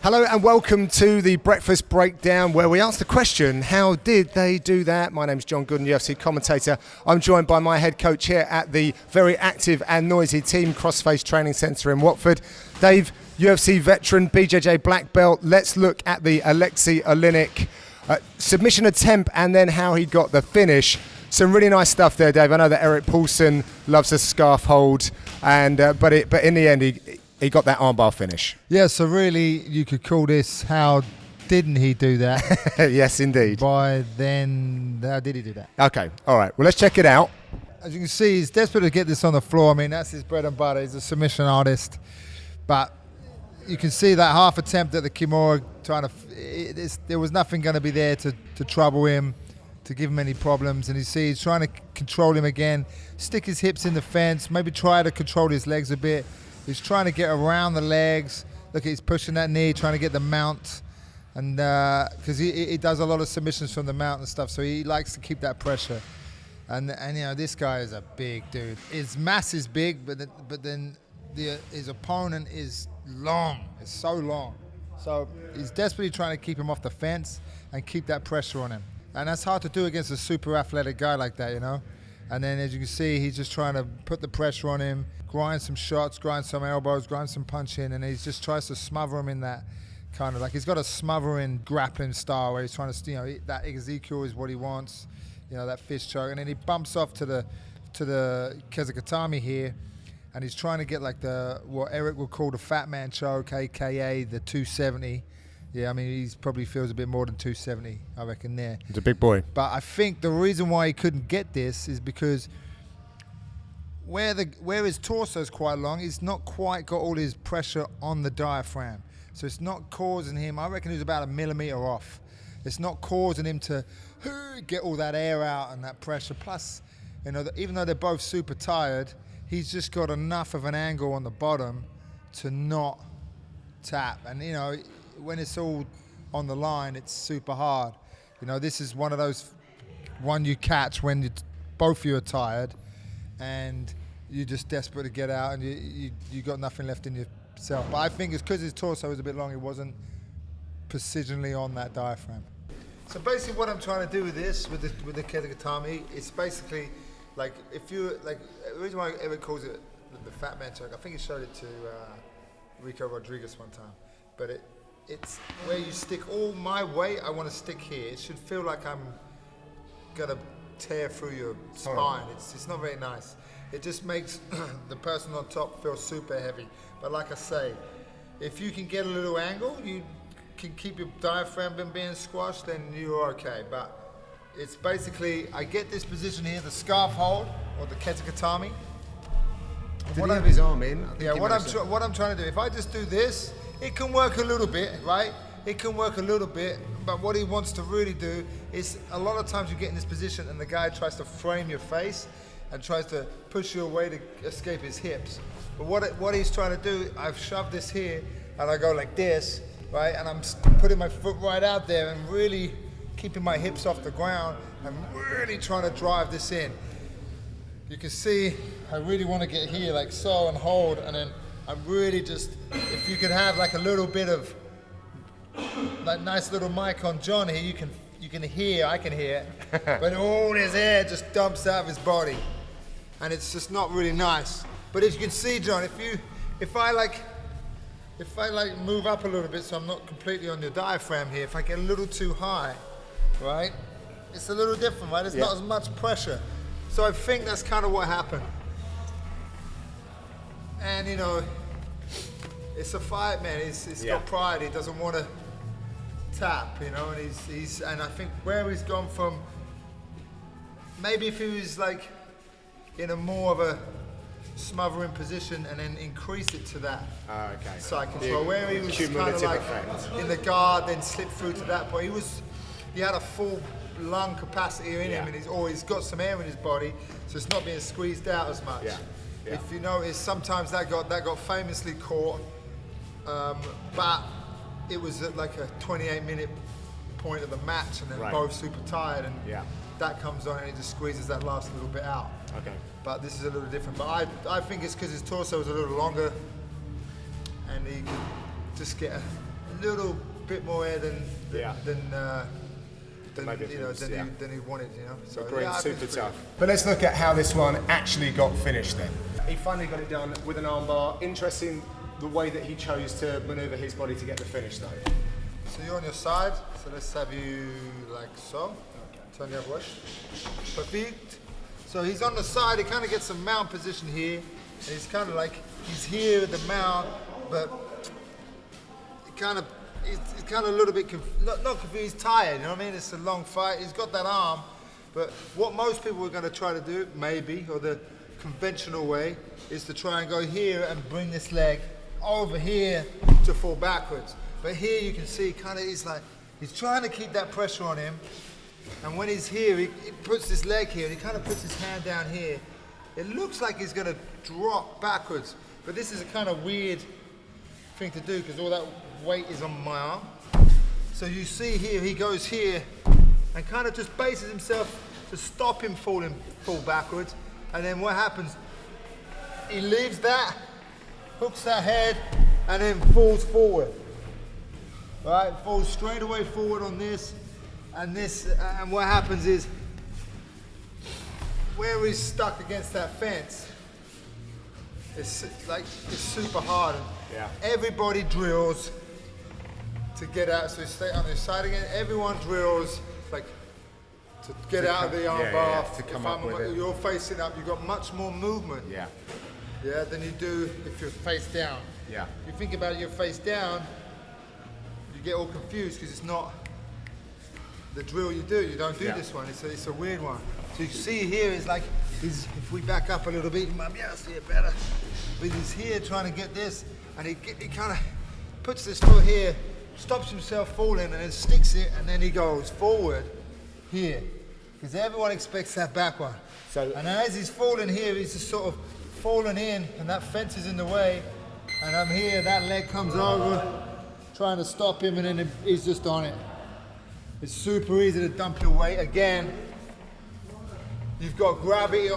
Hello and welcome to the Breakfast Breakdown, where we ask the question, how did they do that? My name's Gooden, UFC commentator. I'm joined by my head coach here at the very active and noisy Team Crossface Training Centre in Watford, Dave, UFC veteran, BJJ black belt. Let's look at the Alexei Oleinik submission attempt and then how he got the finish. Some really nice stuff there, Dave. I know that Eric Paulson loves a scarf hold, and but in the end he got that armbar finish. Yeah, so really you could call this how didn't he do that? Yes, indeed. By then, how did he do that? Okay, all right. Well, let's check it out. As you can see, he's desperate to get this on the floor. I mean, that's his bread and butter. He's a submission artist. But you can see that half attempt at the Kimura, there was nothing going to be there to trouble him, to give him any problems. And you see he's trying to control him again, stick his hips in the fence, maybe try to control his legs a bit. He's trying to get around the legs. Look, he's pushing that knee, trying to get the mount. And because he does a lot of submissions from the mount and stuff, so he likes to keep that pressure. And you know, this guy is a big dude. His mass is big, but then his opponent is long. It's so long. So he's desperately trying to keep him off the fence and keep that pressure on him. And that's hard to do against a super athletic guy like that, you know? And then as you can see, he's just trying to put the pressure on him, grind some shots, grind some elbows, grind some punching, and he just tries to smother him in that kind of, like, he's got a smothering grappling style where he's trying to, you know, that Ezekiel is what he wants, you know, that fish choke. And then he bumps off to the Kezakatami here, and he's trying to get like what Eric would call the fat man choke, aka the 270. Yeah, I mean, he probably feels a bit more than 270, I reckon, there. He's a big boy. But I think the reason why he couldn't get this is because where his torso is quite long, he's not quite got all his pressure on the diaphragm. So it's not causing him, I reckon he's about 1 millimeter off. It's not causing him to get all that air out and that pressure. Plus, you know, even though they're both super tired, he's just got enough of an angle on the bottom to not tap. And, you know, when it's all on the line, it's super hard. You know, this is one of those you catch when both of you are tired and you're just desperate to get out and you got nothing left in yourself. But I think it's because his torso was a bit long, it wasn't precisionally on that diaphragm. So basically what I'm trying to do with this, with the Kezakatami, it's basically like, if you, like, the reason why Eric calls it the fat man choke, I think he showed it to Rico Rodriguez one time, but it's where you stick all my weight, I want to stick here. It should feel like I'm gonna tear through your spine. It's not very nice. It just makes the person on top feel super heavy. But like I say, if you can get a little angle, you can keep your diaphragm from being squashed, then you're okay. But it's basically, I get this position here, the scarf hold, or the Kezakatami. Did he have his arm in? Yeah, what I'm trying to do, if I just do this, it can work a little bit, right? It can work a little bit, but what he wants to really do is, a lot of times you get in this position and the guy tries to frame your face and tries to push you away to escape his hips. But what he's trying to do, I've shoved this here and I go like this, right? And I'm putting my foot right out there and really keeping my hips off the ground and really trying to drive this in. You can see I really want to get here like so and hold, and then I'm really just, if you could have like a little bit of that nice little mic on John here, you can hear, I can hear it, but all his air just dumps out of his body, and it's just not really nice. But as you can see, John, if I move up a little bit so I'm not completely on your diaphragm here, if I get a little too high, right, it's a little different, right? There's not as much pressure. So I think that's kind of what happened. And, you know, it's a fight, man. He's got pride. He doesn't want to tap, you know, and and I think where he's gone from, maybe if he was like in a more of a smothering position and then increase it to that side control, where he was kind of like in the guard, then slip through to that point. He had a full lung capacity in him, and he's got some air in his body, so it's not being squeezed out as much. If you notice, sometimes that got famously caught, but it was at like a 28-minute point of the match, and then both super tired, and that comes on and it just squeezes that last little bit out. But this is a little different. But I think it's because his torso was a little longer, and he could just get little bit more air than Maybe you know than he wanted, you know. So Agreed, I think super it's tough. But let's look at how this one actually got finished then. He finally got it done with an armbar. Interesting the way that he chose to maneuver his body to get the finish though. So you're on your side, so let's have you like so. Turn the other way. Perfect. So he's on the side, he kind of gets a mount position here. And he's kind of like, he's here at the mount, but he's kind of a little bit, not confused, he's tired, you know what I mean? It's a long fight, he's got that arm, but what most people are going to try to do, maybe, or the conventional way, is to try and go here and bring this leg over here to fall backwards. But here you can see kind of he's trying to keep that pressure on him. And when he's here, he puts this leg here, and he kind of puts his hand down here. It looks like he's going to drop backwards, but this is a kind of weird thing to do because all that weight is on my arm. So you see here, he goes here and kind of just bases himself to stop him fall backwards. And then what happens? He leaves that, hooks that head, and then falls forward. Right, falls straight away forward on this. And what happens is, where he's stuck against that fence, it's super hard. Yeah. Everybody drills to get out, so stay on this side again. Everyone drills like to get out of the armbar. To come up with it. You're facing up, you've got much more movement. Yeah. Yeah, than you do if you're face down. Yeah. You think about it, you're face down, you get all confused because it's not the drill you do. You don't do this one. It's a weird one. So you see here is like, if we back up a little bit, you might be able to see it better. But he's here trying to get this, and he kind of puts this foot here, stops himself falling, and then sticks it, and then he goes forward here. Because everyone expects that back one. And as he's falling here, he's just sort of falling in, and that fence is in the way, and I'm here, that leg comes over, trying to stop him, and then he's just on it. It's super easy to dump your weight. Again, you've got gravity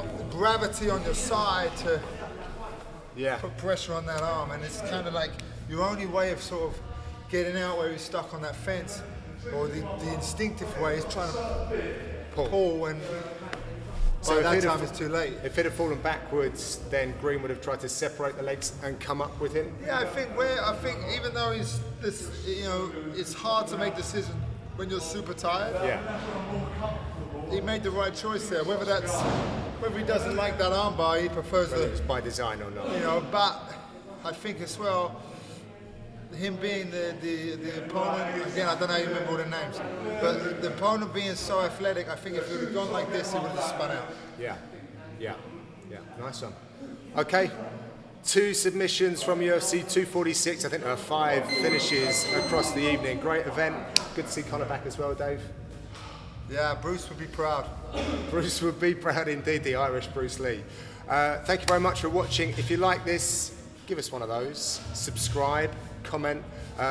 on your side to put pressure on that arm, and it's kind of like your only way of sort of getting out where he's stuck on that fence, or the instinctive way is trying to pull, and by that time it's too late. If it had fallen backwards, then Green would have tried to separate the legs and come up with him. Yeah, I think even though it's hard to make decisions when you're super tired. Yeah. He made the right choice there. Whether he doesn't like that armbar, he prefers whether it's by design or not. You know, but I think as well, him being the opponent, again, I don't know, you remember all the names, but the opponent being so athletic, I think if he would have gone like this, he would have spun out. Yeah, nice one. Okay, 2 submissions from UFC 246. I think there are 5 finishes across the evening. Great event. Good to see Conor back as well, Dave. Yeah, Bruce would be proud. Bruce would be proud indeed, the Irish Bruce Lee. Thank you very much for watching. If you like this, give us one of those. Subscribe, comment.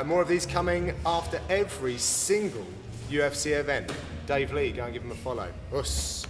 More of these coming after every single UFC event. Dave Lee, go and give him a follow. Us.